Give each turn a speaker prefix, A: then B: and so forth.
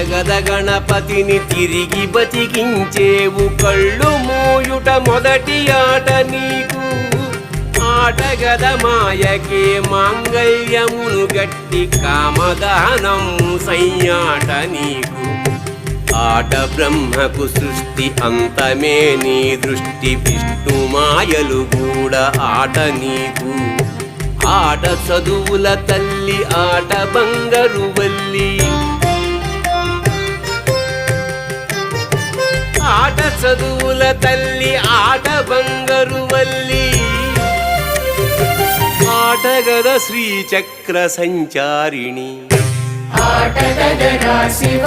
A: ఆటగద గణపతిని తిరిగి బతికించేవు కళ్ళు మూయుట మొదటి ఆట నీకు ఆటగద మాయకే మాంగళ్యమును గట్టి కామదానము సయ్యాట నీకు ఆట బ్రహ్మకు సృష్టి అంతమే నీ దృష్టి విష్ణు మాయలు కూడా ఆట నీకు ఆట చదువుల తల్లి ఆట బంగారు వల్లి ఆట చదువుల తల్లి ఆట బంగారు వల్లి ఆటగద శ్రీచక్ర సంచారిణి
B: ఆటగదరా శివ